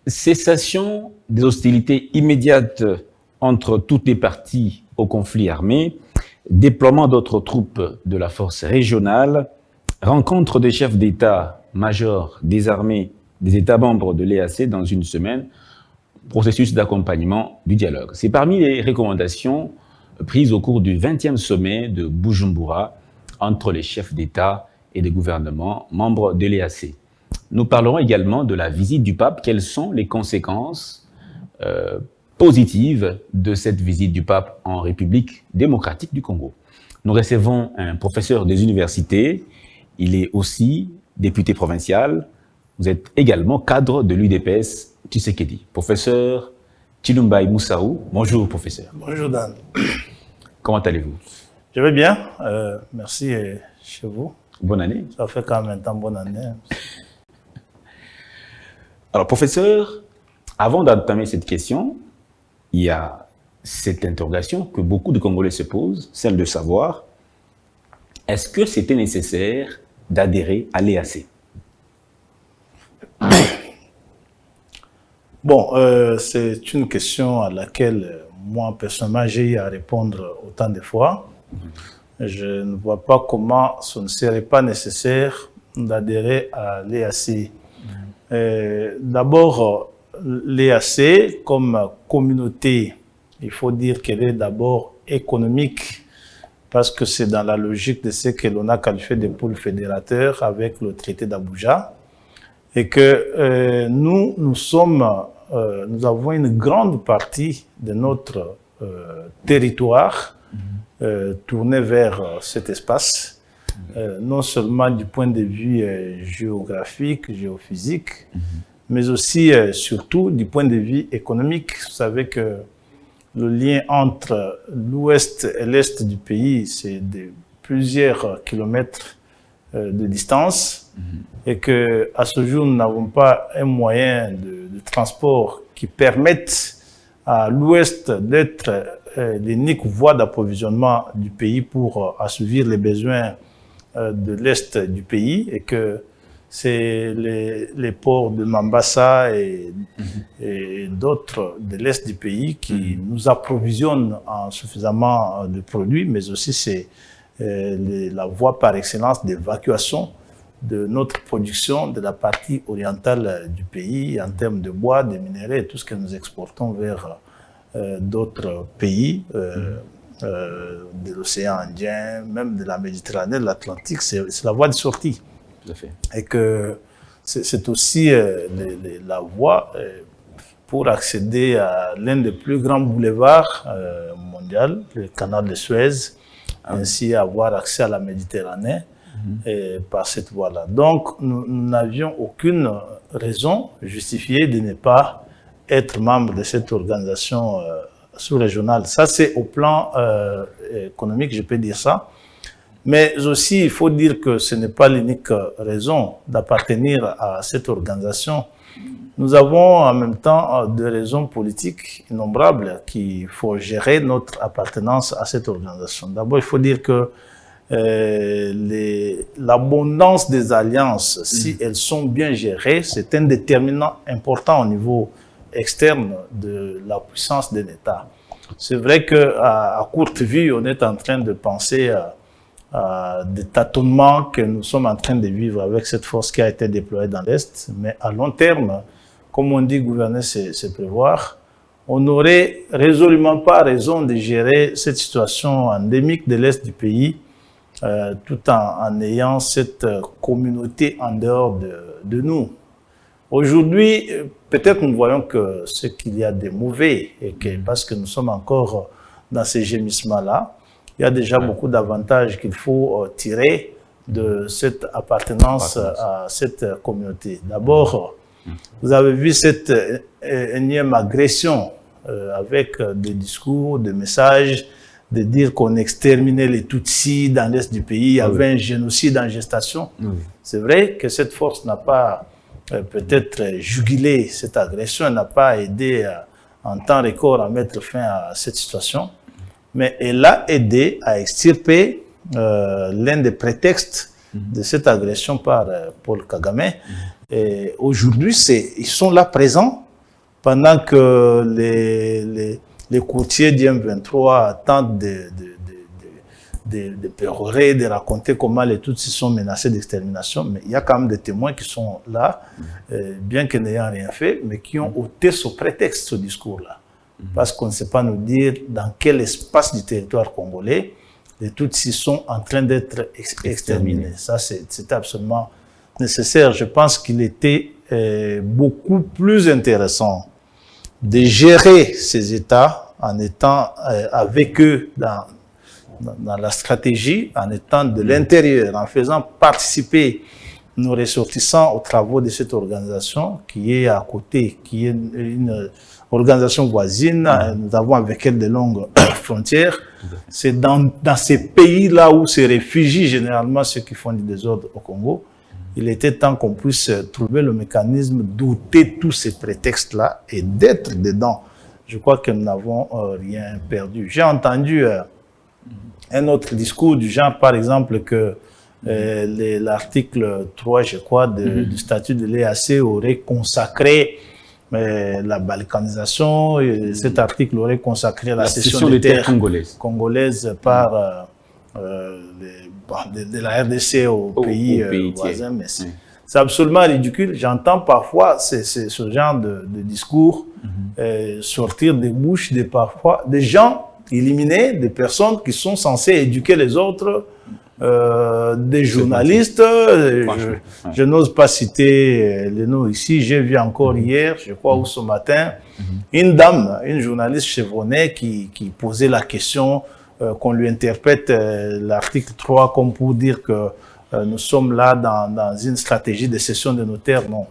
Cessation des hostilités immédiates entre toutes les parties au conflit armé, déploiement d'autres troupes de la force régionale, rencontre des chefs d'État-major des armées des États membres de l'EAC dans une semaine, processus d'accompagnement du dialogue. C'est parmi les recommandations prises au cours du 20e sommet de Bujumbura entre les chefs d'État et de gouvernement membres de l'EAC. Nous parlerons également de la visite du pape. Quelles sont les conséquences positives de cette visite du pape en République démocratique du Congo? Nous recevons un professeur des universités. Il est aussi député provincial. Vous êtes également cadre de l'UDPS Tshisekedi. Professeur Chilumbai Moussaou. Bonjour, professeur. Bonjour, Dan. Comment allez-vous? Je vais bien. Merci chez vous. Bonne année. Ça fait quand même un temps bonne année. Alors, professeur, avant d'entamer cette question, il y a cette interrogation que beaucoup de Congolais se posent, celle de savoir, est-ce que c'était nécessaire d'adhérer à l'EAC? Bon, c'est une question à laquelle moi, personnellement, j'ai eu à répondre autant de fois. Je ne vois pas comment ce ne serait pas nécessaire d'adhérer à l'EAC. D'abord, l'EAC, comme communauté, il faut dire qu'elle est d'abord économique, parce que c'est dans la logique de ce que l'on a qualifié de pôle fédérateur avec le traité d'Abuja, et que nous avons une grande partie de notre territoire tourné vers cet espace. Non seulement du point de vue géographique, géophysique, mais aussi, surtout, du point de vue économique. Vous savez que le lien entre l'ouest et l'est du pays, c'est de plusieurs kilomètres de distance, et que à ce jour, nous n'avons pas un moyen de transport qui permette à l'ouest d'être l'unique voie d'approvisionnement du pays pour assouvir les besoins de l'est du pays, et que c'est les ports de Mambasa et d'autres de l'est du pays qui nous approvisionnent en suffisamment de produits, mais aussi c'est la voie par excellence d'évacuation de notre production de la partie orientale du pays en termes de bois, de minerais et tout ce que nous exportons vers d'autres pays. De l'océan Indien, même de la Méditerranée, de l'Atlantique, c'est la voie de sortie. Tout à fait. Et que c'est aussi la voie pour accéder à l'un des plus grands boulevards mondiaux, le canal de Suez, ainsi avoir accès à la Méditerranée par cette voie-là. Donc, nous n'avions aucune raison justifiée de ne pas être membre de cette organisation sous-régionale. Ça, c'est au plan économique, je peux dire ça. Mais aussi, il faut dire que ce n'est pas l'unique raison d'appartenir à cette organisation. Nous avons en même temps des raisons politiques innombrables qui font gérer notre appartenance à cette organisation. D'abord, il faut dire que l'abondance des alliances, si elles sont bien gérées, c'est un déterminant important au niveau externe de la puissance d'un État. C'est vrai qu'à courte vue, on est en train de penser à des tâtonnements que nous sommes en train de vivre avec cette force qui a été déployée dans l'Est, mais à long terme, comme on dit, gouverner, c'est prévoir. On n'aurait résolument pas raison de gérer cette situation endémique de l'Est du pays, tout en ayant cette communauté en dehors de nous. Aujourd'hui, peut-être nous voyons que ce qu'il y a de mauvais, et que parce que nous sommes encore dans ces gémissements-là, il y a déjà beaucoup d'avantages qu'il faut tirer de cette appartenance à cette communauté. D'abord, vous avez vu cette énième agression avec des discours, des messages, de dire qu'on exterminait les Tutsis dans l'est du pays, il y avait un génocide en gestation. C'est vrai que cette force n'a pas peut-être jugulé cette agression, n'a pas aidé en temps record à mettre fin à cette situation, mais elle a aidé à extirper l'un des prétextes de cette agression par Paul Kagame. Et aujourd'hui, ils sont là présents pendant que les courtiers du M23 tentent de pérorer, de raconter comment les Tutsis sont menacés d'extermination, mais il y a quand même des témoins qui sont là, bien que n'ayant rien fait, mais qui ont ôté ce prétexte, ce discours-là. Parce qu'on ne sait pas nous dire dans quel espace du territoire congolais les Tutsis sont en train d'être exterminés. Ça, c'est absolument nécessaire. Je pense qu'il était beaucoup plus intéressant de gérer ces États en étant avec eux dans la stratégie, en étant de l'intérieur, en faisant participer nos ressortissants aux travaux de cette organisation qui est à côté, qui est une organisation voisine. Nous avons avec elle de longues frontières. C'est dans ces pays-là où se réfugient généralement ceux qui font du désordre au Congo. Il était temps qu'on puisse trouver le mécanisme d'ôter tous ces prétextes-là et d'être dedans. Je crois que nous n'avons rien perdu. J'ai entendu un autre discours du genre, par exemple, que l'article 3, je crois, du statut de l'EAC aurait consacré la balkanisation. Cet article aurait consacré la cession des terres congolaises par de la RDC aux pays voisins. Mais c'est absolument ridicule. J'entends parfois ce genre de discours sortir des bouches parfois des gens éliminés, des personnes qui sont censées éduquer les autres, des journalistes. Je n'ose pas citer les noms ici. J'ai vu encore hier, je crois, ou ce matin, une dame, une journaliste chevronnée qui posait la question qu'on lui interprète l'article 3 comme pour dire que nous sommes là dans une stratégie de cession de nos terres. Non.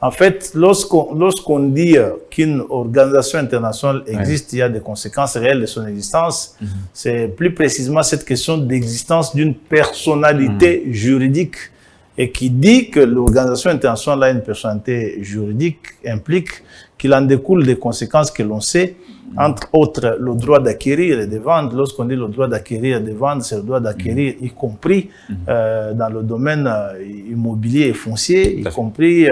En fait, lorsqu'on dit qu'une organisation internationale existe, il y a des conséquences réelles de son existence. C'est plus précisément cette question d'existence d'une personnalité juridique. Et qui dit que l'organisation internationale a une personnalité juridique implique qu'il en découle des conséquences que l'on sait, entre autres le droit d'acquérir et de vendre. Lorsqu'on dit le droit d'acquérir et de vendre, c'est le droit d'acquérir, y compris dans le domaine immobilier et foncier, y compris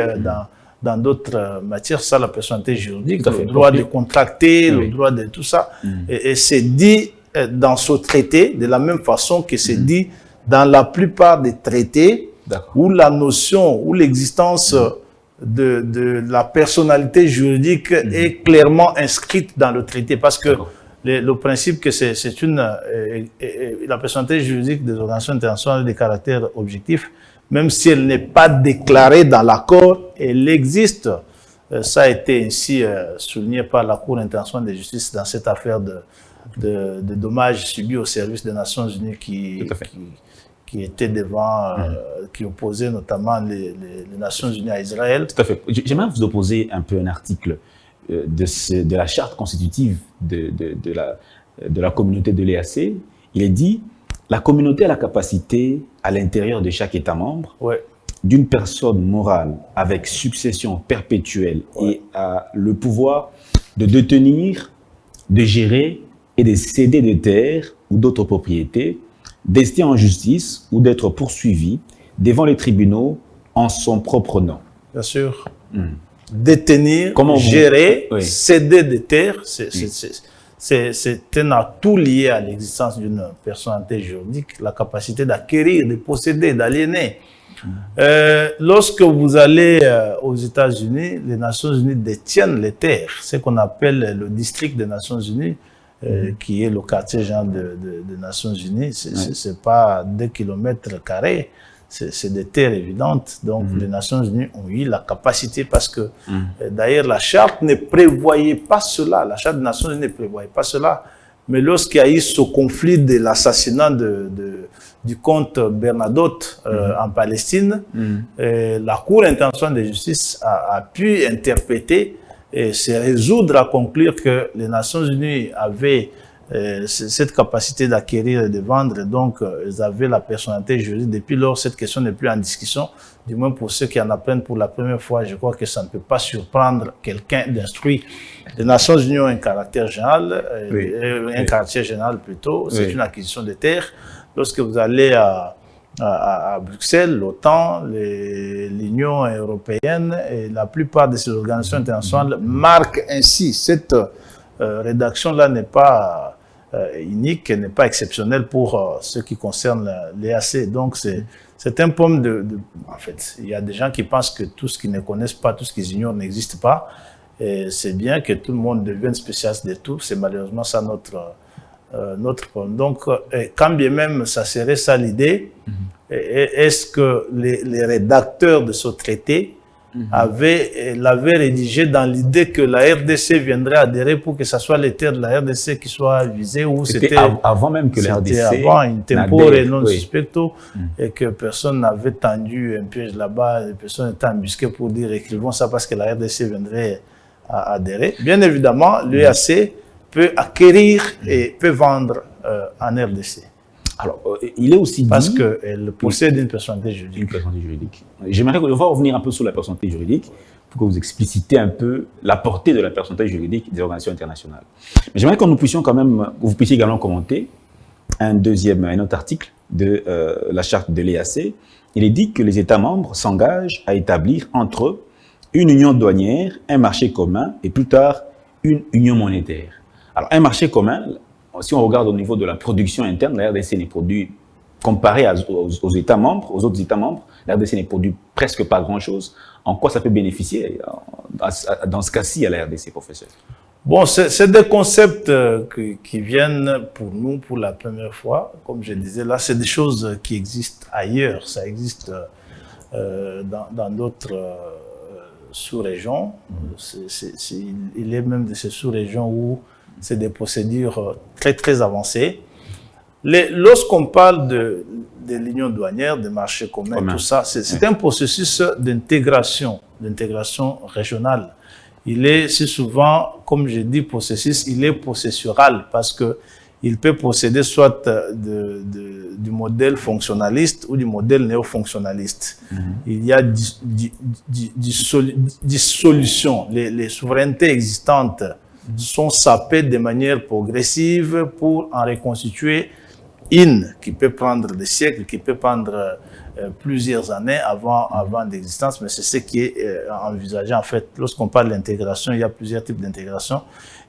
dans d'autres matières. Ça, la personnalité juridique, le droit de contracter, le droit de tout ça. Et c'est dit dans ce traité de la même façon que c'est dit dans la plupart des traités où la notion, où l'existence de la personnalité juridique est clairement inscrite dans le traité, parce que le principe que c'est la personnalité juridique des organisations internationales de caractère objectif, même si elle n'est pas déclarée dans l'accord, elle existe. Ça a été ainsi souligné par la Cour internationale de justice dans cette affaire de dommages subis au service des Nations Unies qui était devant, qui opposait notamment les Nations Unies à Israël. Tout à fait. J'aimerais vous opposer un peu un article de la charte constitutive de la communauté de l'EAC. Il est dit, la communauté a la capacité, à l'intérieur de chaque État membre, d'une personne morale avec succession perpétuelle et a le pouvoir de détenir, de gérer et de céder des terres ou d'autres propriétés, d'ester en justice ou d'être poursuivi devant les tribunaux en son propre nom. Bien sûr. Détenir, gérer, céder des terres, c'est un atout lié à l'existence d'une personnalité juridique, la capacité d'acquérir, de posséder, d'aliéner. Lorsque vous allez aux États-Unis, les Nations Unies détiennent les terres, ce qu'on appelle le district des Nations Unies, qui est le quartier genre des Nations Unies. C'est pas 2 km², c'est des terres évidentes. Donc les Nations Unies ont eu la capacité, parce que d'ailleurs la charte ne prévoyait pas cela, la charte des Nations Unies ne prévoyait pas cela. Mais lorsqu'il y a eu ce conflit de l'assassinat du comte Bernadotte en Palestine, la Cour internationale de justice a pu interpréter et se résoudre à conclure que les Nations Unies avaient cette capacité d'acquérir et de vendre. Donc, ils avaient la personnalité juridique. Depuis lors, cette question n'est plus en discussion. Du moins pour ceux qui en apprennent pour la première fois, je crois que ça ne peut pas surprendre quelqu'un d'instruit. Les Nations Unies ont un caractère général, un caractère général plutôt. C'est une acquisition de terres. Lorsque vous allez à Bruxelles, l'OTAN, l'Union européenne et la plupart de ces organisations internationales marquent ainsi. Cette rédaction-là n'est pas unique, n'est pas exceptionnelle pour ce qui concerne l'EAC. Donc, c'est un pomme En fait, il y a des gens qui pensent que tout ce qu'ils ne connaissent pas, tout ce qu'ils ignorent n'existe pas. Et c'est bien que tout le monde devienne spécialiste de tout. C'est malheureusement ça notre problème. Donc, quand bien même ça serait ça l'idée, est-ce que les rédacteurs de ce traité l'avaient rédigé dans l'idée que la RDC viendrait adhérer pour que ce soit les terres de la RDC qui soient visées, ou c'était avant même que la RDC avant un tempore et non suspecto, et que personne n'avait tendu un piège là-bas, personne n'était embusqué pour dire écrivons ça parce que la RDC viendrait à adhérer. Bien évidemment, l'UAC peut acquérir et peut vendre en RDC. Alors, il est aussi dit... Parce qu'elle possède une personnalité juridique. Une personnalité juridique. J'aimerais revenir un peu sur la personnalité juridique pour que vous explicitez un peu la portée de la personnalité juridique des organisations internationales. Mais j'aimerais que vous puissiez également commenter un autre article de la charte de l'EAC. Il est dit que les États membres s'engagent à établir entre eux une union douanière, un marché commun et plus tard une union monétaire. Alors, un marché commun... Si on regarde au niveau de la production interne, la RDC n'est produit, comparé aux États membres, aux autres États membres, la RDC n'est produit presque pas grand-chose. En quoi ça peut bénéficier, dans ce cas-ci, à la RDC, professeur? Bon, c'est des concepts qui viennent pour nous pour la première fois. Comme je disais là, c'est des choses qui existent ailleurs. Ça existe dans d'autres sous-régions. Il est même de ces sous-régions où c'est des procédures très, très avancées. Lorsqu'on parle de l'union douanière, des marchés communs, tout ça, c'est un processus d'intégration régionale. Il est si souvent, comme je dis, il est processural parce que il peut procéder soit du modèle fonctionnaliste ou du modèle néo-fonctionnaliste. Il y a dissolution. Les souverainetés existantes sont sapées de manière progressive pour en reconstituer une qui peut prendre des siècles, qui peut prendre plusieurs années avant d'existence, mais c'est ce qui est envisagé en fait. Lorsqu'on parle d'intégration, il y a plusieurs types d'intégration.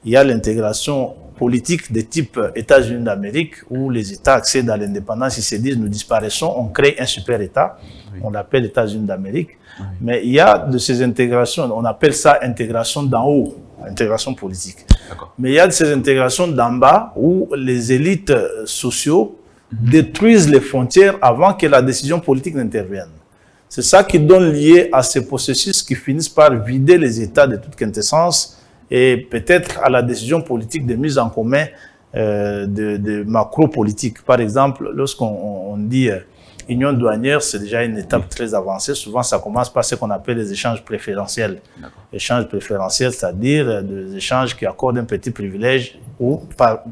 Il y a l'intégration politique de type États-Unis d'Amérique, où les États accèdent à l'indépendance, ils se disent nous disparaissons, on crée un super État, on l'appelle États-Unis d'Amérique. Mais il y a de ces intégrations, on appelle ça intégration d'en haut, intégration politique. Mais il y a de ces intégrations d'en bas où les élites sociaux détruisent les frontières avant que la décision politique n'intervienne. C'est ça qui donne lieu à ces processus qui finissent par vider les États de toute quintessence et peut-être à la décision politique de mise en commun de macro-politique. Par exemple, lorsqu'on dit union douanière, c'est déjà une étape très avancée. Souvent, ça commence par ce qu'on appelle les échanges préférentiels. Échanges préférentiels, c'est-à-dire des échanges qui accordent un petit privilège ou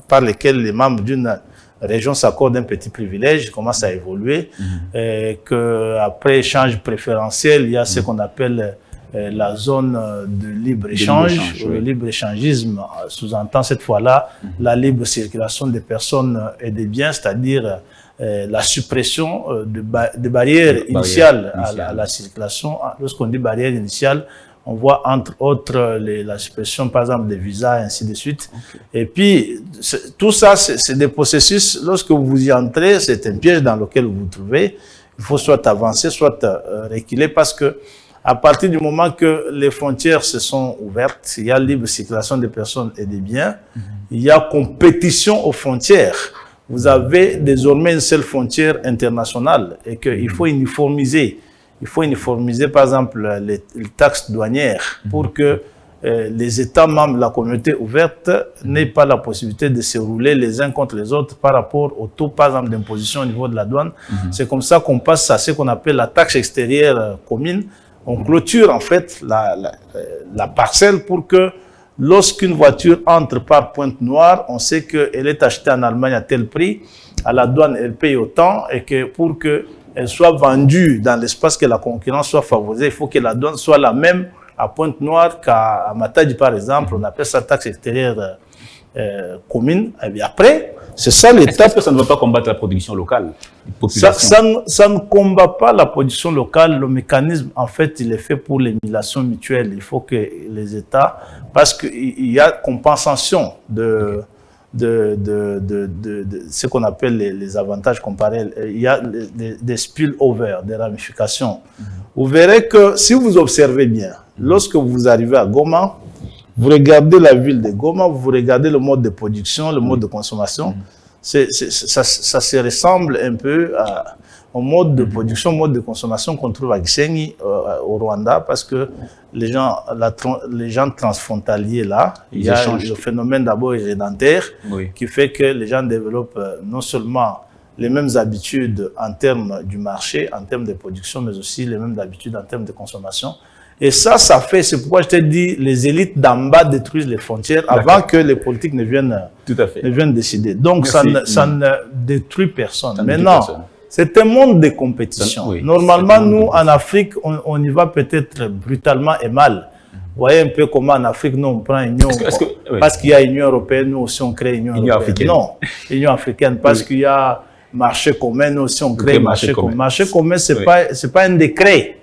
par lesquels les membres d'une région s'accordent un petit privilège, commence à évoluer. Qu'après échange préférentiel, il y a ce qu'on appelle la zone de libre-échange. Le libre-échangisme sous-entend cette fois-là la libre circulation des personnes et des biens, c'est-à-dire la suppression de barrières initiales à la circulation. Lorsqu'on dit barrière initiale, on voit entre autres la suppression par exemple des visas et ainsi de suite. Et puis tout ça, c'est des processus, lorsque vous y entrez, c'est un piège dans lequel vous vous trouvez. Il faut soit avancer, soit reculer, parce que à partir du moment que les frontières se sont ouvertes, il y a libre circulation des personnes et des biens, il y a compétition aux frontières. Vous avez désormais une seule frontière internationale et qu'il faut uniformiser. Il faut uniformiser, par exemple, les taxes douanières pour que les États membres de la communauté ouverte n'aient pas la possibilité de se rouler les uns contre les autres par rapport au taux, par exemple, d'imposition au niveau de la douane. C'est comme ça qu'on passe à ce qu'on appelle la taxe extérieure commune. On clôture, en fait, la parcelle pour que lorsqu'une voiture entre par Pointe-Noire, on sait qu'elle est achetée en Allemagne à tel prix, à la douane, elle paye autant, et que pour qu'elle soit vendue dans l'espace, que la concurrence soit favorisée, il faut que la douane soit la même à Pointe-Noire qu'à Matadi, par exemple. On appelle ça taxe extérieure commune. Et bien après, c'est ça l'étape. Est-ce que ça ne va pas combattre la production locale? Ça ne combat pas la production locale. Le mécanisme, en fait, il est fait pour l'émulation mutuelle. Il faut que les États, parce qu'il y a compensation de ce qu'on appelle les avantages comparés. Il y a des spillover, des ramifications. Vous verrez que si vous observez bien, lorsque vous arrivez à Goma, vous regardez la ville de Goma, vous regardez le mode de production, le mode de consommation, ça se ressemble un peu au mode de production, mode de consommation qu'on trouve à Gisenyi, au Rwanda, parce que les gens transfrontaliers là, il y a le phénomène d'abord rédentaire qui fait que les gens développent non seulement les mêmes habitudes en termes du marché, en termes de production, mais aussi les mêmes habitudes en termes de consommation. Et ça fait, c'est pourquoi je t'ai dit, les élites d'en bas détruisent les frontières avant que les politiques ne viennent décider. Donc ça ne détruit personne. Maintenant, c'est un monde de compétition. Normalement, nous, en Afrique, on y va peut-être brutalement et mal. Vous voyez un peu comment en Afrique, nous, on prend l'Union parce qu'il y a l'Union européenne, nous aussi, on crée l'Union européenne. Africaine. Non, l'Union africaine, parce qu'il y a marché commun, nous aussi, on crée marché commun. Marché commun, c'est pas un décret.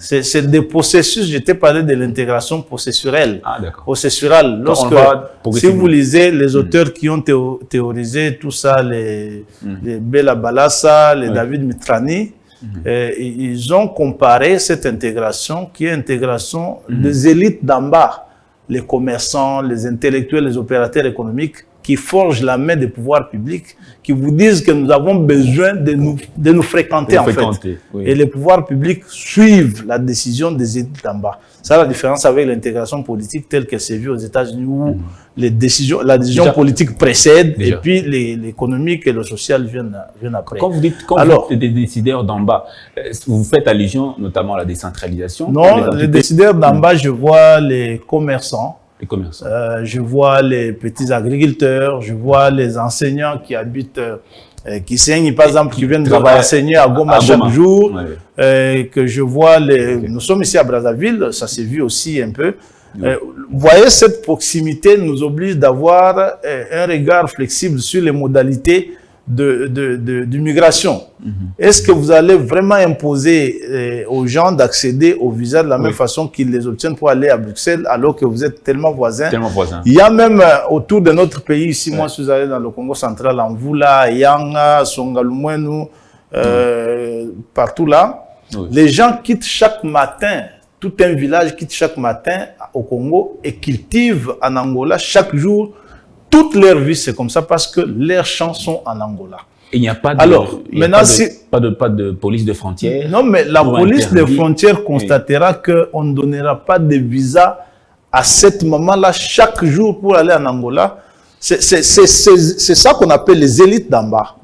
C'est des processus, je t'ai parlé de l'intégration processuelle. Processurale. Si vous lisez les auteurs qui ont théorisé tout ça, les Bella Balassa, les David Mitrani, ils ont comparé cette intégration qui est intégration des élites d'en bas, les commerçants, les intellectuels, les opérateurs économiques, qui forgent la main des pouvoirs publics, qui vous disent que nous avons besoin de nous fréquenter, en fait. Et les pouvoirs publics suivent la décision des élites d'en bas. Ça, la différence avec l'intégration politique telle qu'elle s'est vue aux États-Unis, où la décision politique précède, et puis l'économique et le social viennent après. Quand vous dites des décideurs d'en bas, vous faites allusion notamment à la décentralisation? Non, les décideurs d'en bas, je vois les commerçants. Je vois les petits agriculteurs, je vois les enseignants qui habitent, qui enseignent, par exemple, qui viennent enseigner à Goma chaque jour, que je vois nous sommes ici à Brazzaville, ça s'est vu aussi un peu. Vous voyez, cette proximité nous oblige d'avoir un regard flexible sur les modalités de migration. Est-ce que vous allez vraiment imposer aux gens d'accéder au visa de la même façon qu'ils les obtiennent pour aller à Bruxelles alors que vous êtes tellement voisins? Il y a même autour de notre pays, ici, moi je suis allé dans le Congo central, en Vula, Yanga, Songalumwenu, partout là, les gens quittent chaque matin, tout un village quitte chaque matin au Congo et cultivent en Angola chaque jour. Toute leur vie, c'est comme ça parce que leurs champs sont en Angola. Et il n'y a pas de, pas de police de frontières. Non, mais la police de frontières constatera qu'on ne donnera pas de visa à cette moment-là chaque jour pour aller en Angola. C'est ça qu'on appelle les élites d'en bas.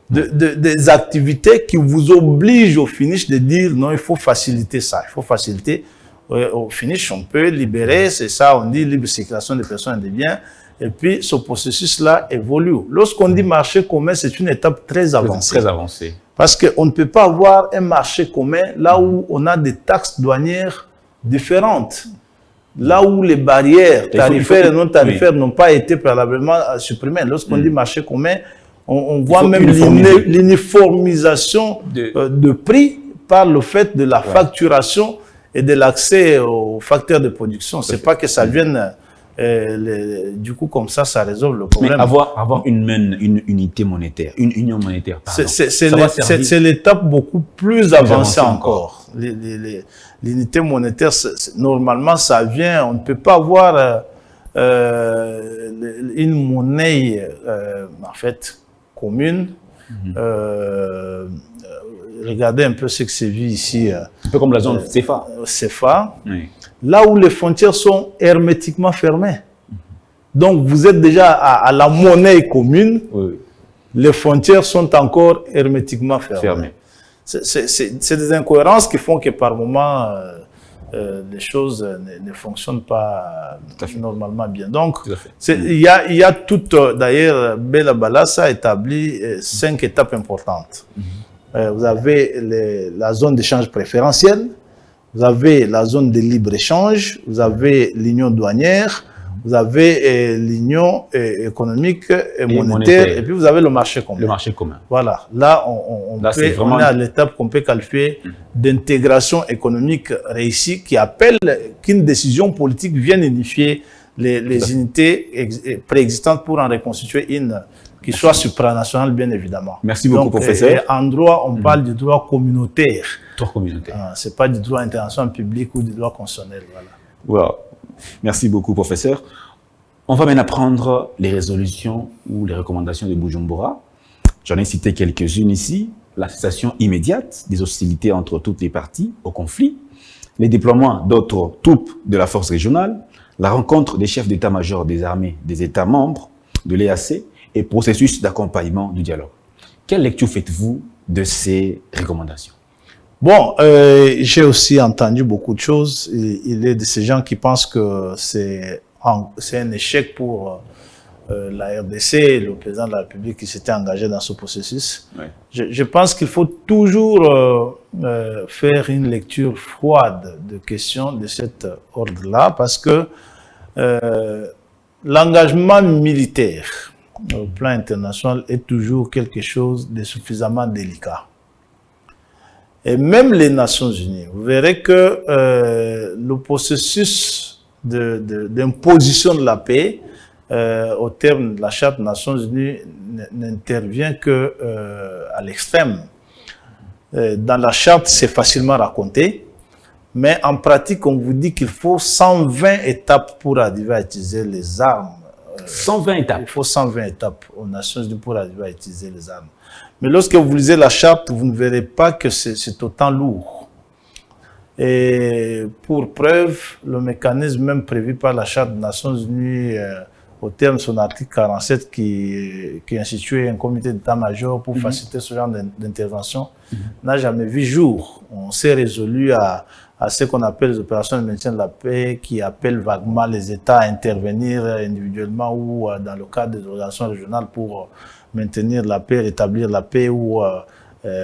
Des activités qui vous obligent au finish de dire non, il faut faciliter ça. Il faut faciliter. Au finish, on peut libérer, c'est ça, on dit libre circulation des personnes et des biens. Et puis, ce processus-là évolue. Lorsqu'on dit marché commun, c'est une étape très avancée. Très avancée. Parce qu'on ne peut pas avoir un marché commun là où on a des taxes douanières différentes. Là où les barrières tarifaires et non tarifaires n'ont pas été préalablement supprimées. Lorsqu'on dit marché commun, on voit même l'uniformisation de prix par le fait de la facturation et de l'accès aux facteurs de production. C'est pas que ça vienne... du coup, comme ça résout le problème. Mais avoir une unité monétaire, une union monétaire, c'est l'étape beaucoup plus avancée encore. L'unité monétaire, normalement, ça vient, on ne peut pas avoir une monnaie, en fait, commune. Regardez un peu ce que c'est vu ici. Un peu comme la zone CFA. CFA. Là où les frontières sont hermétiquement fermées. Donc, vous êtes déjà à la monnaie commune. Les frontières sont encore hermétiquement fermées. C'est des incohérences qui font que par moment, les choses ne fonctionnent pas normalement bien. Donc, il y a toutes, d'ailleurs, Bella Balassa a établi 5 étapes importantes. Vous avez la zone d'échange préférentiel, vous avez la zone de libre-échange, vous avez l'union douanière, vous avez l'union économique et monétaire, et puis vous avez le marché commun. Le marché commun. Voilà. Là, on est à l'étape qu'on peut qualifier d'intégration économique réussie qui appelle qu'une décision politique vienne unifier les unités préexistantes pour en reconstituer une qui soit supranationale, bien évidemment. Merci beaucoup, professeur. En droit, on parle du droit communautaire. Droit communautaire. Ce n'est pas du droit international public ou du droit constitutionnel. Voilà. Wow. Merci beaucoup, professeur. On va maintenant prendre les résolutions ou les recommandations de Bujumbura. J'en ai cité quelques-unes ici. La cessation immédiate des hostilités entre toutes les parties au conflit, les déploiements d'autres troupes de la force régionale, la rencontre des chefs d'état-major des armées des États membres de l'EAC et processus d'accompagnement du dialogue. Quelle lecture faites-vous de ces recommandations? Bon, j'ai aussi entendu beaucoup de choses. Il est de ces gens qui pensent que c'est un échec pour la RDC, le président de la République qui s'était engagé dans ce processus. Ouais. Je pense qu'il faut toujours faire une lecture froide de questions de cet ordre-là, parce que l'engagement militaire au plan international est toujours quelque chose de suffisamment délicat. Et même les Nations Unies, vous verrez que le processus d'imposition de la paix au terme de la Charte des Nations Unies n'intervient que à l'extrême. Dans la Charte, c'est facilement raconté, mais en pratique, on vous dit qu'il faut 120 étapes pour arriver à utiliser les armes. 120 étapes. Il faut 120 étapes aux Nations Unies pour arriver à utiliser les armes. Mais lorsque vous lisez la charte, vous ne verrez pas que c'est autant lourd. Et pour preuve, le mécanisme même prévu par la charte des Nations Unies, au terme de son article 47 qui instituait un comité d'état-major pour faciliter ce genre d'intervention, n'a jamais vu jour. On s'est résolu à ce qu'on appelle les opérations de maintien de la paix, qui appellent vaguement les États à intervenir individuellement ou dans le cadre des organisations régionales pour maintenir la paix, rétablir la paix ou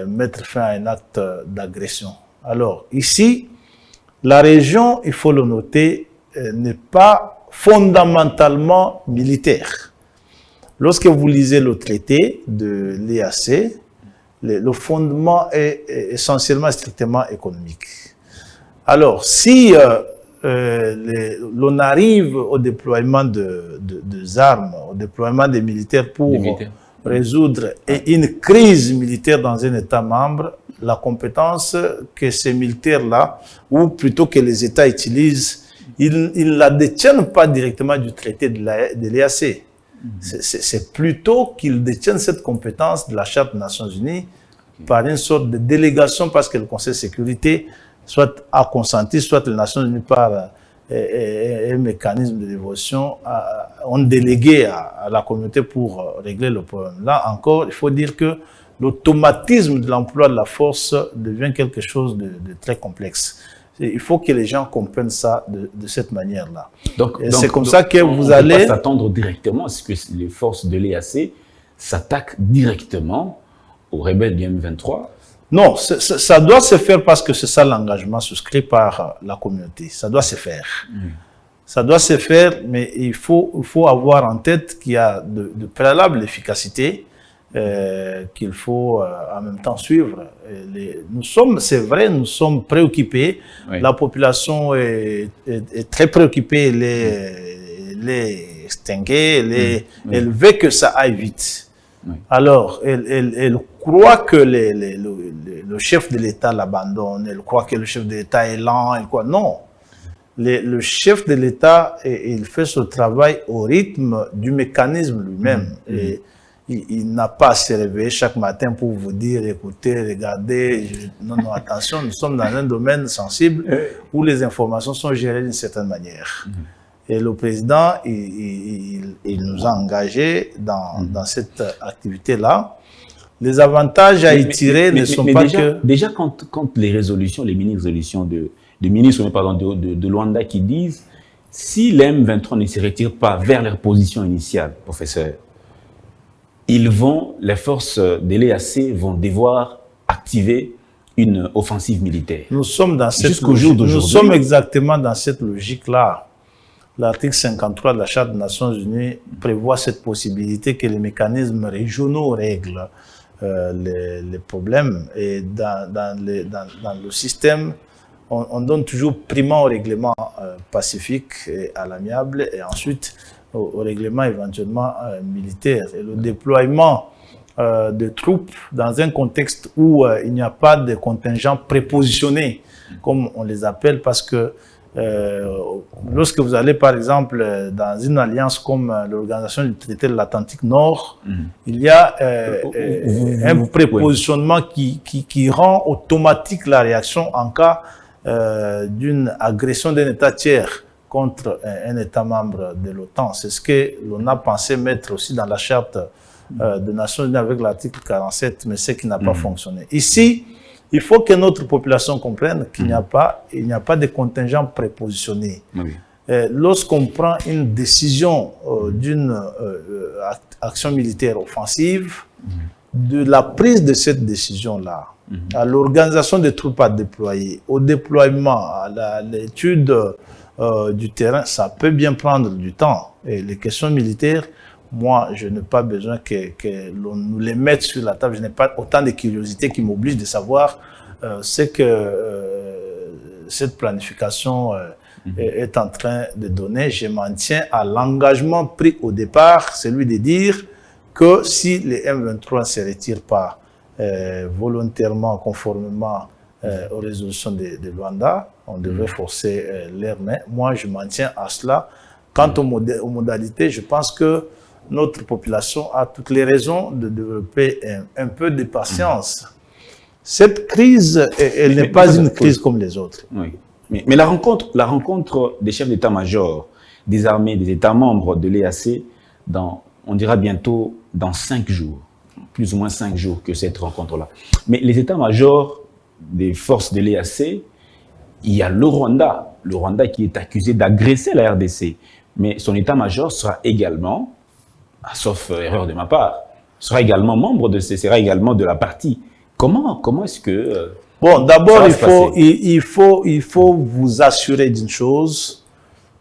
mettre fin à un acte d'agression. Alors, ici, la région, il faut le noter, n'est pas fondamentalement militaire. Lorsque vous lisez le traité de l'EAC, le fondement est essentiellement strictement économique. Alors, si l'on arrive au déploiement des armes, au déploiement des militaires pour résoudre une crise militaire dans un État membre, la compétence que ces militaires-là, ou plutôt que les États utilisent, ils ne la détiennent pas directement du traité de l'EAC. C'est plutôt qu'ils détiennent cette compétence de la Charte des Nations Unies par une sorte de délégation, parce que le Conseil de sécurité soit a consenti, soit les Nations Unies par un mécanisme de dévotion ont délégué à la communauté pour régler le problème. Là encore, il faut dire que l'automatisme de l'emploi de la force devient quelque chose de très complexe. Il faut que les gens comprennent ça de cette manière-là. Donc c'est comme ça que vous allez... On ne peut pas s'attendre directement à ce que les forces de l'EAC s'attaquent directement aux rebelles du M23. Non, ça doit se faire parce que c'est ça l'engagement souscrit par la communauté. Ça doit se faire. Ça doit se faire, mais il faut avoir en tête qu'il y a de préalables efficacité qu'il faut en même temps suivre. Nous sommes, c'est vrai, nous sommes préoccupés. Oui. La population est très préoccupée. Elle est extinguée. Elle veut que ça aille vite. Oui. Alors, elle croit que le chef de l'État l'abandonne, elle croit que le chef de l'État est lent, elle croit... Non. Le chef de l'État, il fait ce travail au rythme du mécanisme lui-même. Et il n'a pas à se réveiller chaque matin pour vous dire, écoutez, regardez, non, attention, nous sommes dans un domaine sensible où les informations sont gérées d'une certaine manière. Et le président, il nous a engagés dans cette activité-là. Les avantages à y tirer ne sont pas que... Déjà, quand les résolutions, les mini-résolutions ministres, mais pardon, de Luanda qui disent si les M23 ne se retirent pas vers leur position initiale, professeur, les forces de l'EAC vont devoir activer une offensive militaire. Nous sommes dans cette Jusqu'au jour d'aujourd'hui. Nous sommes exactement dans cette logique-là. L'article 53 de la Charte des Nations Unies prévoit cette possibilité que les mécanismes régionaux règlent les problèmes. Et dans le système, on donne toujours primant au règlement pacifique et à l'amiable, et ensuite au règlement éventuellement militaire. Et le déploiement de troupes dans un contexte où il n'y a pas de contingents prépositionnés, comme on les appelle, parce que lorsque vous allez par exemple dans une alliance comme l'Organisation du traité de l'Atlantique Nord, il y a un prépositionnement qui rend automatique la réaction en cas d'une agression d'un État tiers contre un État membre de l'OTAN. C'est ce que l'on a pensé mettre aussi dans la Charte des Nations Unies avec l'article 47, mais c'est qui n'a pas fonctionné. Ici, il faut que notre population comprenne qu'il n'y a pas de contingent prépositionné. Lorsqu'on prend une décision d'une action militaire offensive, de la prise de cette décision-là, à l'organisation des troupes à déployer, au déploiement, à l'étude du terrain, ça peut bien prendre du temps. Et les questions militaires, moi, je n'ai pas besoin que l'on nous les mette sur la table. Je n'ai pas autant de curiosité qui m'oblige de savoir ce que cette planification est en train de donner. Je m'en tiens à l'engagement pris au départ, celui de dire que si les M23 ne se retirent pas volontairement, conformément aux résolutions de Luanda, on devrait forcer leurs mains. Moi, je m'en tiens à cela. Quant aux modalités, je pense que notre population a toutes les raisons de développer un peu de patience. Cette crise, elle n'est pas une crise comme les autres. Oui. Mais la rencontre des chefs d'état-major des armées, des États membres de l'EAC, on dira bientôt dans 5 jours, plus ou moins 5 jours que cette rencontre-là. Mais les états-majors des forces de l'EAC, il y a le Rwanda qui est accusé d'agresser la RDC, mais son état-major sera également, sauf erreur de ma part, sera également membre sera également de la partie. Comment est-ce que... Bon, d'abord, il faut vous assurer d'une chose,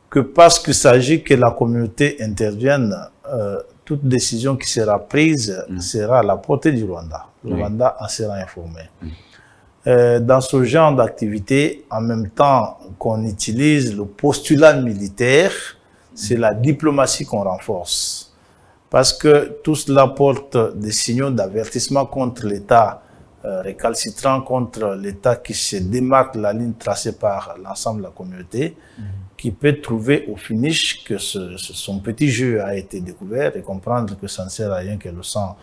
que parce qu'il s'agit que la communauté intervienne, toute décision qui sera prise sera à la portée du Rwanda. Le Rwanda en sera informé. Dans ce genre d'activité, en même temps qu'on utilise le postulat militaire, c'est la diplomatie qu'on renforce. Parce que tout cela porte des signaux d'avertissement contre l'État récalcitrant, contre l'État qui se démarque de la ligne tracée par l'ensemble de la communauté, qui peut trouver au finish que son petit jeu a été découvert et comprendre que ça ne sert à rien que le sang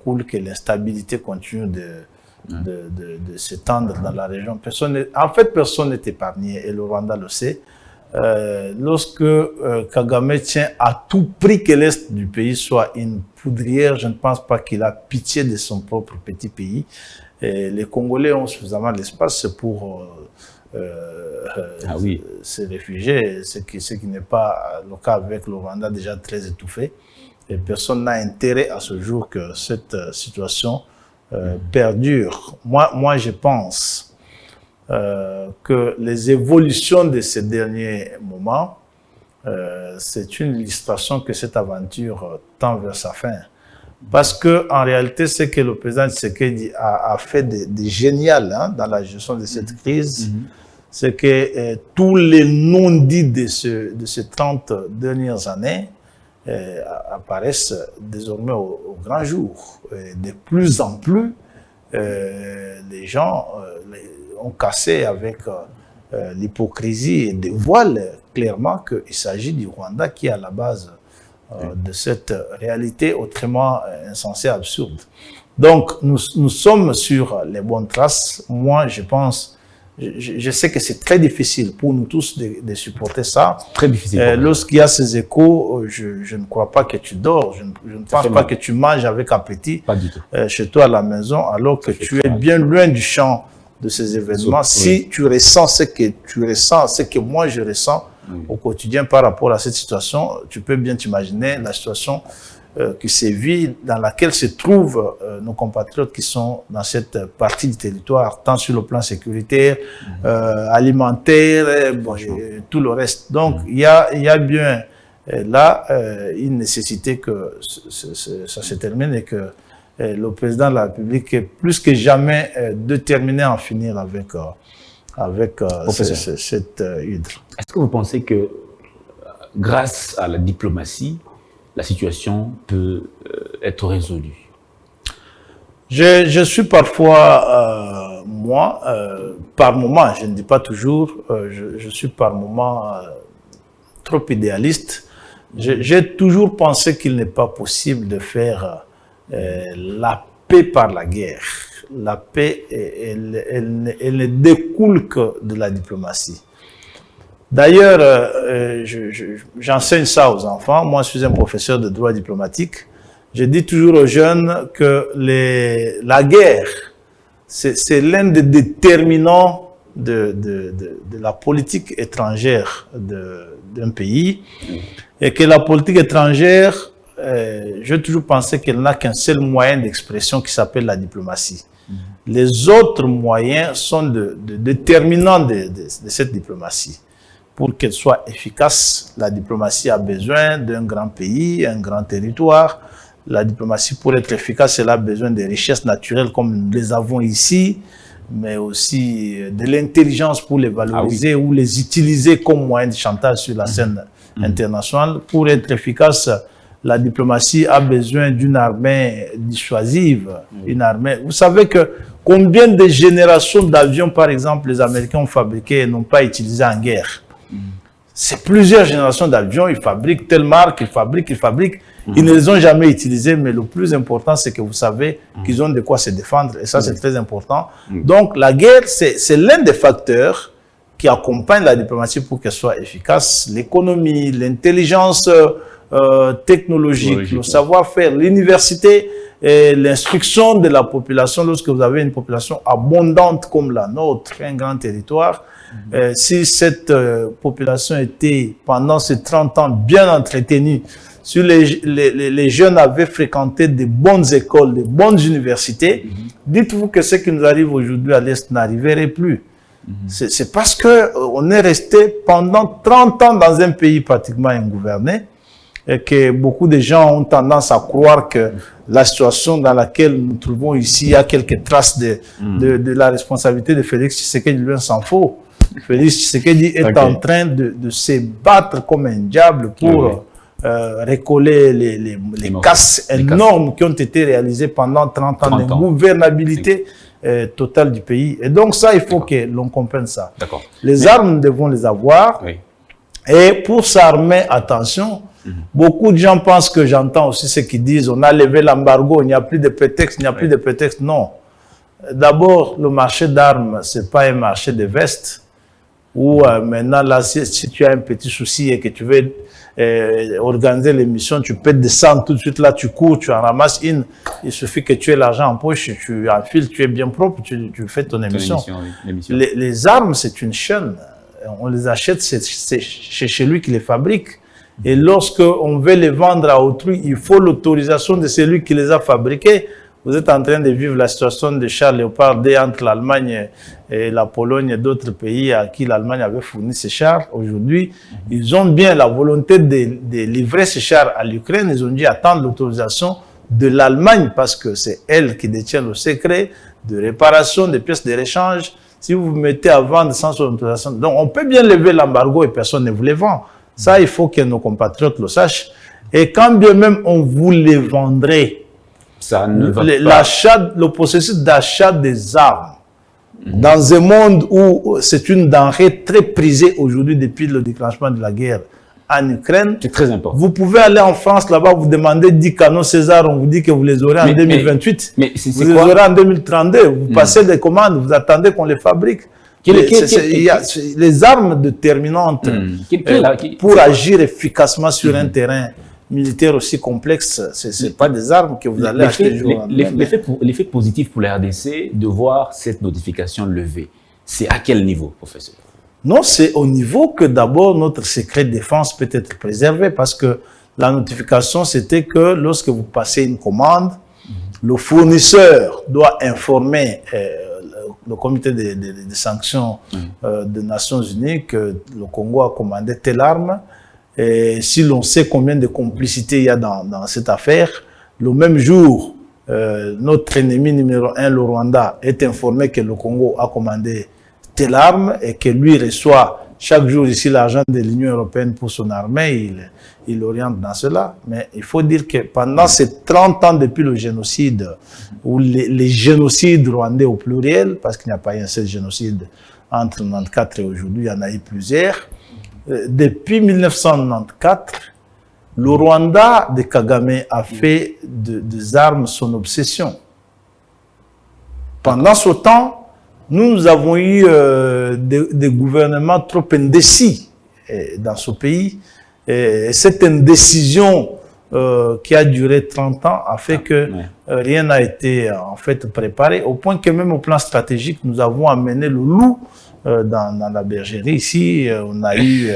coule, que l'instabilité continue de s'étendre dans la région. En fait, personne n'est épargné et le Rwanda le sait. Lorsque Kagame tient à tout prix que l'Est du pays soit une poudrière, je ne pense pas qu'il a pitié de son propre petit pays. Et les Congolais ont suffisamment d'espace pour se réfugier, ce qui n'est pas le cas avec le Rwanda déjà très étouffé. Et personne n'a intérêt à ce jour que cette situation perdure. Moi, je pense que les évolutions de ces derniers moments, c'est une illustration que cette aventure tend vers sa fin. Parce que en réalité, ce que le président Tshisekedi a fait de génial dans la gestion de cette crise, c'est que tous les non-dits de ces 30 dernières années apparaissent désormais au grand jour. De plus en plus, les gens ont cassé avec l'hypocrisie et dévoilent clairement qu'il s'agit du Rwanda qui est à la base de cette réalité autrement insensée, absurde. Donc, nous sommes sur les bonnes traces. Moi, je pense, je sais que c'est très difficile pour nous tous de supporter ça. Très difficile. Lorsqu'il y a ces échos, je ne crois pas que tu dors. Je ne pense pas que tu manges avec appétit pas du tout. Chez toi à la maison, alors que tu es bien loin du champ de ces événements, si tu ressens ce que moi je ressens au quotidien par rapport à cette situation, tu peux bien t'imaginer la situation qui sévit, dans laquelle se trouvent nos compatriotes qui sont dans cette partie du territoire, tant sur le plan sécuritaire, alimentaire, et tout le reste. Donc, il y a bien là une nécessité que ça se termine et que le président de la République est plus que jamais déterminé à en finir avec cette hydre. Est-ce que vous pensez que grâce à la diplomatie, la situation peut être résolue? Je suis parfois, par moment, je ne dis pas toujours, je suis par moment trop idéaliste. J'ai toujours pensé qu'il n'est pas possible de faire la paix par la guerre. La paix, elle ne découle que de la diplomatie. D'ailleurs, j'enseigne ça aux enfants. Moi, je suis un professeur de droit diplomatique. Je dis toujours aux jeunes que la guerre, c'est l'un des déterminants de la politique étrangère d'un pays. Et que la politique étrangère, j'ai toujours pensé qu'elle n'a qu'un seul moyen d'expression qui s'appelle la diplomatie. Les autres moyens sont de déterminants de cette diplomatie. Pour qu'elle soit efficace, la diplomatie a besoin d'un grand pays, un grand territoire. La diplomatie, pour être efficace, elle a besoin des richesses naturelles comme nous les avons ici, mais aussi de l'intelligence pour les valoriser ou les utiliser comme moyen de chantage sur la scène internationale. Pour être efficace, la diplomatie a besoin d'une armée dissuasive, une armée. Vous savez que combien de générations d'avions, par exemple, les Américains ont fabriqués et n'ont pas utilisé en guerre? C'est plusieurs générations d'avions, ils fabriquent telle marque, ils fabriquent. Ils ne les ont jamais utilisés, mais le plus important, c'est que vous savez qu'ils ont de quoi se défendre, et ça, c'est très important. Donc, la guerre, c'est l'un des facteurs qui accompagne la diplomatie pour qu'elle soit efficace. L'économie, l'intelligence technologique, le savoir-faire, l'université et l'instruction de la population. Lorsque vous avez une population abondante comme la nôtre, un grand territoire, si cette population était pendant ces 30 ans bien entretenue, si les jeunes avaient fréquenté de bonnes écoles, de bonnes universités, dites-vous que ce qui nous arrive aujourd'hui à l'Est n'arriverait plus. C'est parce qu'on est resté pendant 30 ans dans un pays pratiquement ingouverné et que beaucoup de gens ont tendance à croire que la situation dans laquelle nous nous trouvons ici a quelques traces de la responsabilité de Félix Tshisekedi. Lui, s'en faut. Félix Tshisekedi est en train de se battre comme un diable pour recoller les casses énormes qui ont été réalisées pendant 30 ans de gouvernabilité totale du pays. Et donc ça, il faut que l'on comprenne ça. Les armes, nous devons les avoir. Et pour s'armer, attention, beaucoup de gens pensent que j'entends aussi ceux qui disent on a levé l'embargo, il n'y a plus de prétexte, il n'y a plus de prétexte. Non. D'abord, le marché d'armes, c'est pas un marché de vestes. Ou maintenant, là, si tu as un petit souci et que tu veux organiser l'émission, tu peux descendre tout de suite, là, tu cours, tu en ramasses une. Il suffit que tu aies l'argent en poche, tu enfiles, tu es bien propre, tu fais ton émission. Les armes, c'est une chaîne. On les achète, c'est chez celui qui les fabrique. Et lorsque on veut les vendre à autrui, il faut l'autorisation de celui qui les a fabriqués. Vous êtes en train de vivre la situation de chars Léopard 2 entre l'Allemagne et la Pologne et d'autres pays à qui l'Allemagne avait fourni ces chars. Aujourd'hui, ils ont bien la volonté de livrer ces chars à l'Ukraine. Ils ont dû attendre l'autorisation de l'Allemagne parce que c'est elle qui détient le secret de réparation des pièces de réchange. Si vous vous mettez à vendre sans son autorisation, donc on peut bien lever l'embargo et personne ne vous les vend. Ça, il faut que nos compatriotes le sachent. Et quand bien même on vous les vendrait, ça ne va pas. Le processus d'achat des armes, dans un monde où c'est une denrée très prisée aujourd'hui depuis le déclenchement de la guerre en Ukraine, c'est très important. Vous pouvez aller en France, là-bas, vous demandez 10 canons César, on vous dit que vous les aurez en 2028. Mais vous les aurez en 2032. Vous passez des commandes, vous attendez qu'on les fabrique. Les armes déterminantes pour agir efficacement sur un terrain militaire aussi complexe, c'est pas des armes que vous allez acheter jour en jour. L'effet positif pour la RDC de voir cette notification levée, c'est à quel niveau, professeur? Non, c'est au niveau que d'abord notre secret de défense peut être préservé, parce que la notification, c'était que lorsque vous passez une commande, le fournisseur doit informer le comité des sanctions des Nations Unies que le Congo a commandé telle arme. Et si l'on sait combien de complicité il y a dans cette affaire, le même jour, notre ennemi numéro 1, le Rwanda, est informé que le Congo a commandé telle arme et que lui reçoit chaque jour ici l'argent de l'Union européenne pour son armée, il oriente dans cela. Mais il faut dire que pendant ces 30 ans depuis le génocide, ou les génocides rwandais au pluriel, parce qu'il n'y a pas eu un seul génocide entre 1994 et aujourd'hui, il y en a eu plusieurs. Depuis 1994, le Rwanda de Kagame a fait des armes son obsession. Pendant ce temps, nous avons eu des gouvernements trop indécis dans ce pays. Et cette indécision qui a duré 30 ans a fait que rien n'a été en fait préparé, au point que même au plan stratégique, nous avons amené le loup dans la bergerie. Ici, on a eu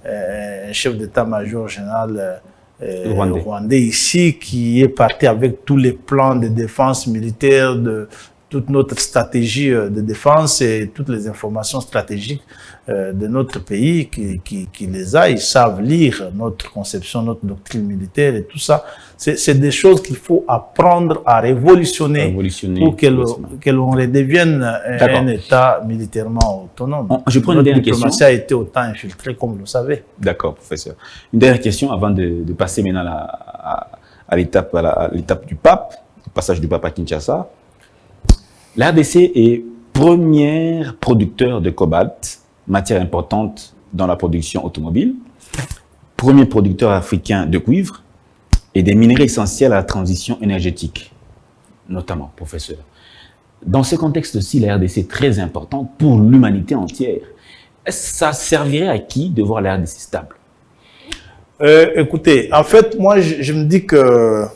un chef d'état-major général rwandais ici qui est parti avec tous les plans de défense militaire, de toute notre stratégie de défense et toutes les informations stratégiques de notre pays qui les a. Ils savent lire notre conception, notre doctrine militaire et tout ça. C'est des choses qu'il faut apprendre à révolutionner pour que l'on redevienne un État militairement autonome. Je prends une dernière question. Notre diplomatie a été autant infiltrée comme vous le savez. D'accord, professeur. Une dernière question avant de passer maintenant à l'étape du pape, le passage du pape à Kinshasa. La RDC est premier producteur de cobalt, matière importante dans la production automobile, premier producteur africain de cuivre et des minerais essentiels à la transition énergétique, notamment, professeur. Dans ce contexte-ci, la RDC est très importante pour l'humanité entière. Est-ce que ça servirait à qui de voir la RDC stable? Écoutez, en fait, moi, je me dis que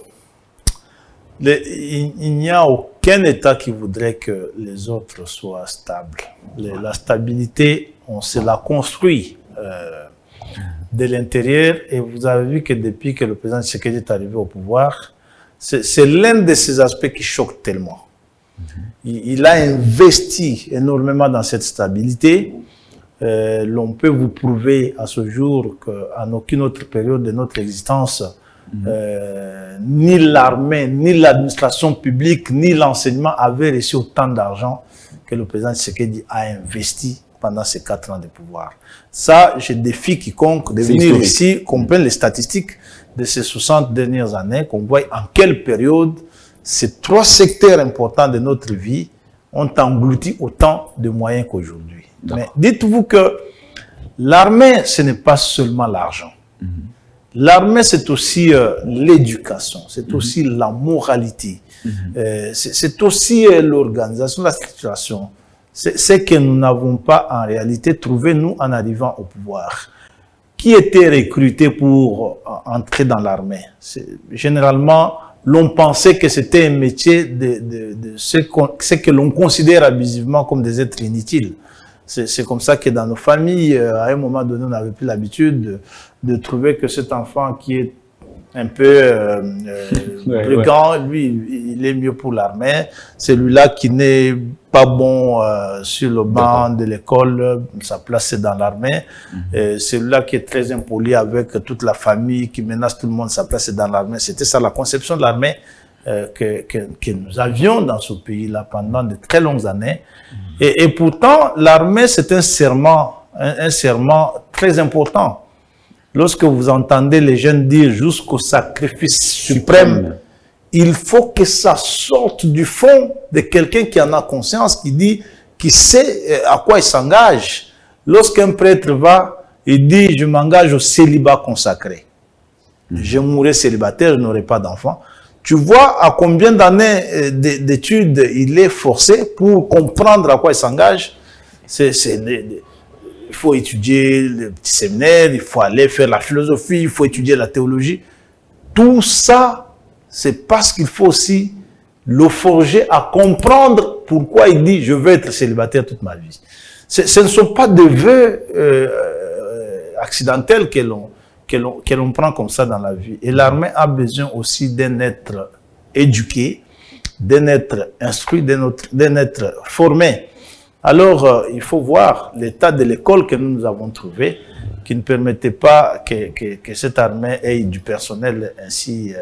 il n'y a aucun État qui voudrait que les autres soient stables. La stabilité, on se la construit de l'intérieur, et vous avez vu que depuis que le président Tshisekedi est arrivé au pouvoir, c'est l'un de ces aspects qui choque tellement. Il a investi énormément dans cette stabilité. L'on peut vous prouver à ce jour qu'en aucune autre période de notre existence, ni l'armée, ni l'administration publique, ni l'enseignement avaient reçu autant d'argent que le président Tshisekedi a investi pendant ces 4 ans de pouvoir. Ça, je défie quiconque de venir ici, comprendre les statistiques de ces 60 dernières années, qu'on voit en quelle période ces 3 secteurs importants de notre vie ont englouti autant de moyens qu'aujourd'hui. Mais dites-vous que l'armée, ce n'est pas seulement l'argent. L'armée, c'est aussi l'éducation, c'est aussi la moralité, c'est aussi l'organisation, la structuration. C'est que nous n'avons pas en réalité trouvé, nous, en arrivant au pouvoir. Qui était recruté pour entrer dans l'armée? Généralement, l'on pensait que c'était un métier de ce que l'on considère abusivement comme des êtres inutiles. C'est comme ça que dans nos familles, à un moment donné, on n'avait plus l'habitude de trouver que cet enfant qui est un peu plus grand, lui, il est mieux pour l'armée. Celui-là qui n'est pas bon sur le banc de l'école, sa place c'est dans l'armée. Celui-là qui est très impoli avec toute la famille, qui menace tout le monde, sa place c'est dans l'armée. C'était ça la conception de l'armée que nous avions dans ce pays-là pendant de très longues années. Et pourtant, l'armée, c'est un serment très important. Lorsque vous entendez les jeunes dire jusqu'au sacrifice suprême, il faut que ça sorte du fond de quelqu'un qui en a conscience, qui sait à quoi il s'engage. Lorsqu'un prêtre va, il dit, je m'engage au célibat consacré. Je mourrai célibataire, je n'aurai pas d'enfant. Tu vois à combien d'années d'études il est forcé pour comprendre à quoi il s'engage. Il faut étudier le petit séminaire, il faut aller faire la philosophie, il faut étudier la théologie. tout ça, c'est parce qu'il faut aussi le forger à comprendre pourquoi il dit « je veux être célibataire toute ma vie ». Ce ne sont pas des vœux accidentels que l'on prend comme ça dans la vie. Et l'armée a besoin aussi d'un être éduqué, d'un être instruit, d'un être formé. Alors, il faut voir l'état de l'école que nous avons trouvé, qui ne permettait pas que cette armée ait du personnel ainsi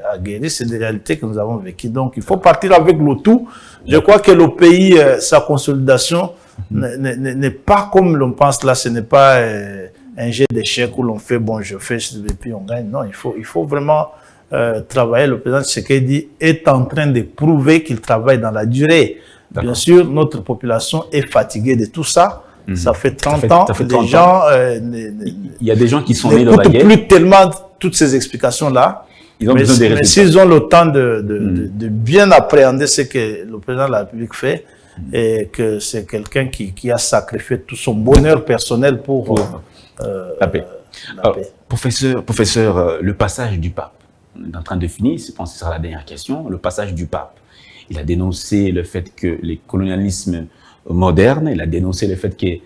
aguerri. C'est des réalités que nous avons vécues. Donc, il faut partir avec le tout. Je crois que le pays, sa consolidation n'est pas comme l'on pense là. Ce n'est pas un jet d'échecs où l'on fait, bon, je fais, et puis on gagne. Non, il faut vraiment travailler. Le président Tshisekedi est en train de prouver qu'il travaille dans la durée. Bien sûr, notre population est fatiguée de tout ça. Ça fait 30 ans que les gens... il y a des gens qui sont nés dans la guerre. Plus tellement toutes ces explications-là. Ils ont besoin des résultats. Mais s'ils ont le temps de bien appréhender ce que le président de la République fait, et que c'est quelqu'un qui a sacrifié tout son bonheur personnel pour la paix. Alors, professeur, le passage du pape, on est en train de finir, je pense que ce sera la dernière question, le passage du pape. Il a dénoncé le fait que les colonialismes modernes, il a dénoncé le fait qu'il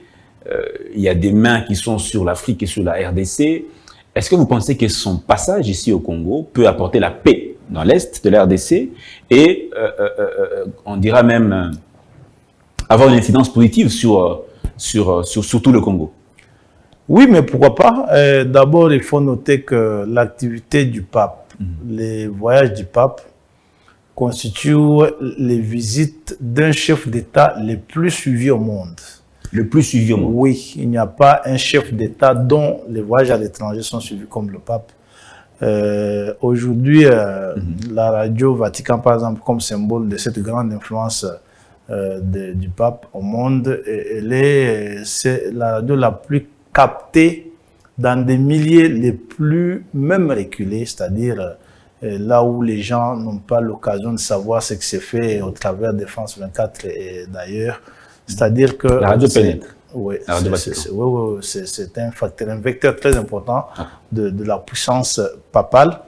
y a des mains qui sont sur l'Afrique et sur la RDC. Est-ce que vous pensez que son passage ici au Congo peut apporter la paix dans l'Est de la RDC et on dira même avoir une incidence positive sur tout le Congo? Oui, mais pourquoi pas? D'abord, il faut noter que l'activité du pape, les voyages du pape, constituent les visites d'un chef d'État les plus suivis au monde. Le plus suivi au monde? Oui, il n'y a pas un chef d'État dont les voyages à l'étranger sont suivis comme le pape. Aujourd'hui, la radio Vatican, par exemple, comme symbole de cette grande influence du pape au monde, c'est la radio la plus captée dans des milieux les plus même reculés, c'est-à-dire là où les gens n'ont pas l'occasion de savoir ce qui s'est fait au travers de France 24 et d'ailleurs. C'est-à-dire que... La radio pénètre. Oui, c'est un facteur, un vecteur très important de la puissance papale.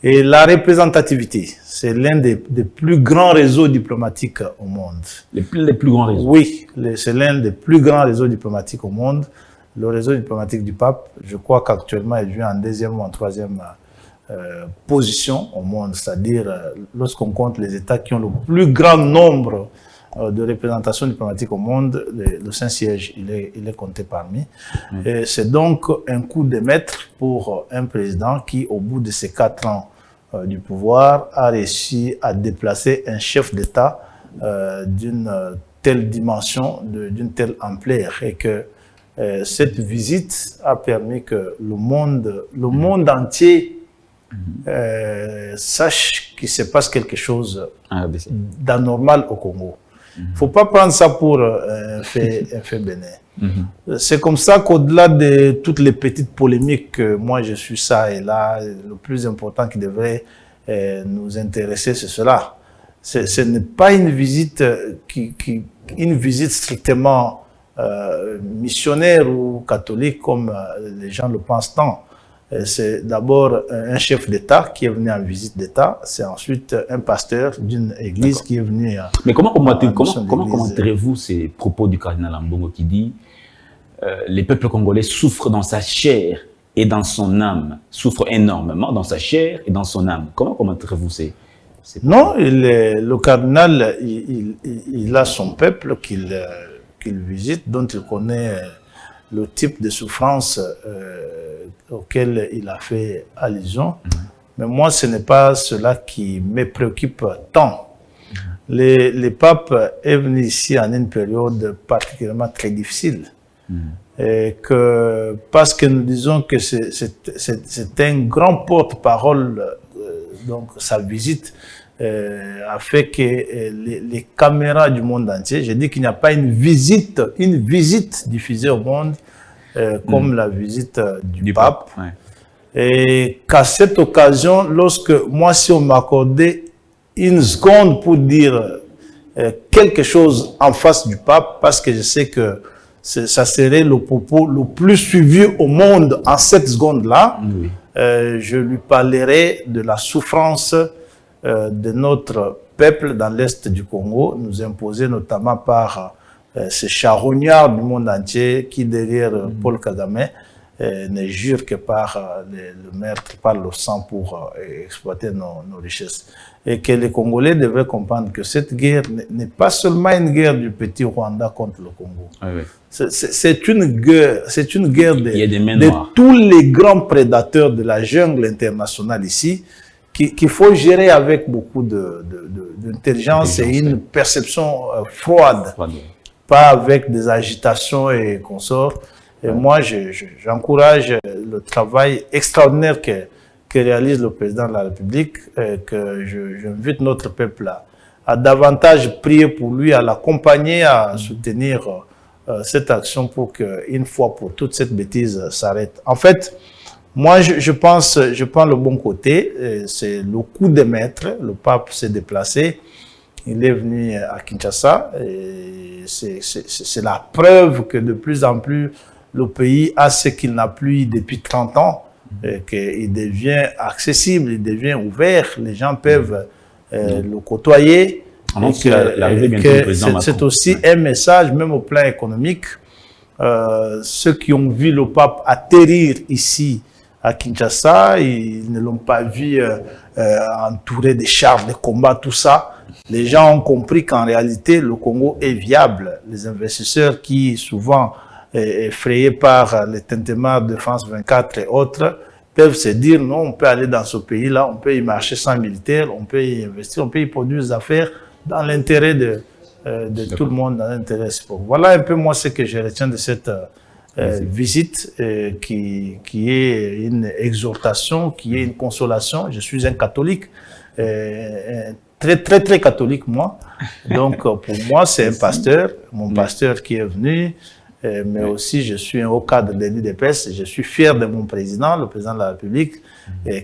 Et la représentativité, c'est l'un des plus grands réseaux diplomatiques au monde. Les plus grands réseaux? Oui, c'est l'un des plus grands réseaux diplomatiques au monde. Le réseau diplomatique du pape, je crois qu'actuellement, il vient en deuxième ou en troisième position au monde, c'est-à-dire lorsqu'on compte les États qui ont le plus grand nombre de représentations diplomatiques au monde, le Saint-Siège, il est compté parmi. Et c'est donc un coup de maître pour un président qui, au bout de ses 4 ans du pouvoir, a réussi à déplacer un chef d'État d'une telle dimension, d'une telle ampleur, et que cette visite a permis que le monde entier sache qu'il se passe quelque chose d'anormal au Congo. Il ne faut pas prendre ça pour un fait bénin. C'est comme ça qu'au-delà de toutes les petites polémiques que moi je suis ça et là, le plus important qui devrait nous intéresser, c'est cela. Ce n'est pas une visite une visite strictement missionnaire ou catholique comme les gens le pensent tant. C'est d'abord un chef d'État qui est venu en visite d'État, c'est ensuite un pasteur d'une église qui est venu... Mais comment commenterez-vous ces propos du cardinal Ambongo qui dit les peuples congolais souffrent dans sa chair et dans son âme, souffrent énormément dans sa chair et dans son âme? Comment commenterez-vous ces propos? Non, le cardinal, il a son peuple qu'il visite, dont il connaît le type de souffrance auquel il a fait allusion. Mais moi, ce n'est pas cela qui me préoccupe tant. Le pape est venu ici en une période particulièrement très difficile. Et parce que nous disons que c'est un grand porte-parole, donc sa visite a fait que les caméras du monde entier, j'ai dit qu'il n'y a pas une visite diffusée au monde comme la visite du pape. Et qu'à cette occasion, si on m'accordait une seconde pour dire quelque chose en face du pape, parce que je sais que ça serait le propos le plus suivi au monde en cette seconde-là, je lui parlerai de la souffrance de notre peuple dans l'Est du Congo, nous imposée notamment par ces charognards du monde entier qui, derrière Paul Kagame, ne jurent que par le meurtre, par le sang pour exploiter nos richesses. Et que les Congolais devraient comprendre que cette guerre n'est pas seulement une guerre du petit Rwanda contre le Congo. Oui, oui. C'est une guerre de tous les grands prédateurs de la jungle internationale ici, qu'il faut gérer avec beaucoup d'intelligence et une perception froide, pas avec des agitations et consorts. Et moi, j'encourage le travail extraordinaire que réalise le président de la République, que j'invite notre peuple à davantage prier pour lui, à l'accompagner, à soutenir cette action pour qu'une fois pour toutes, cette bêtise s'arrête. En fait, moi, je prends le bon côté, c'est le coup de maître. Le pape s'est déplacé, il est venu à Kinshasa, et c'est la preuve que de plus en plus, le pays a ce qu'il n'a plus depuis 30 ans, qu'il devient accessible, il devient ouvert, les gens peuvent le côtoyer. C'est aussi un message, même au plan économique. Ceux qui ont vu le pape atterrir ici à Kinshasa, ils ne l'ont pas vu entouré de chars de combat, tout ça. Les gens ont compris qu'en réalité, le Congo est viable. Les investisseurs qui, souvent, effrayés par les tintements de France 24 et autres, peuvent se dire non, on peut aller dans ce pays-là, on peut y marcher sans militaire, on peut y investir, on peut y produire des affaires dans l'intérêt de tout le monde, dans l'intérêt sport. Voilà un peu moi ce que je retiens de cette visite qui est une exhortation, qui est une consolation. Je suis un catholique, très catholique moi. Donc pour moi c'est un pasteur, mon pasteur qui est venu. Mais aussi, je suis un haut cadre de l'UDPS. Je suis fier de mon président, le président de la République,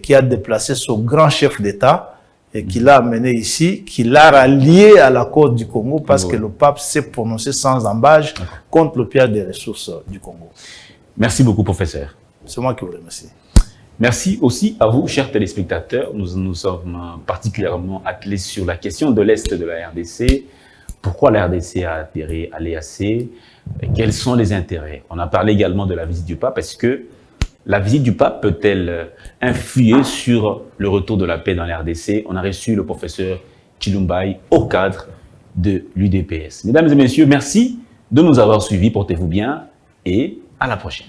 qui a déplacé son grand chef d'État et qui l'a amené ici, qui l'a rallié à la cause du Congo parce que le pape s'est prononcé sans embâche contre le pillage des ressources du Congo. Merci beaucoup, professeur. C'est moi qui vous remercie. Merci aussi à vous, chers téléspectateurs. Nous sommes particulièrement attelés sur la question de l'Est de la RDC. Pourquoi la RDC a adhéré à l'EAC? Quels sont les intérêts? On a parlé également de la visite du pape. Est-ce que la visite du pape peut-elle influer sur le retour de la paix dans la RDC? On a reçu le professeur Chilumbayi au cadre de l'UDPS. Mesdames et messieurs, merci de nous avoir suivis. Portez-vous bien et à la prochaine.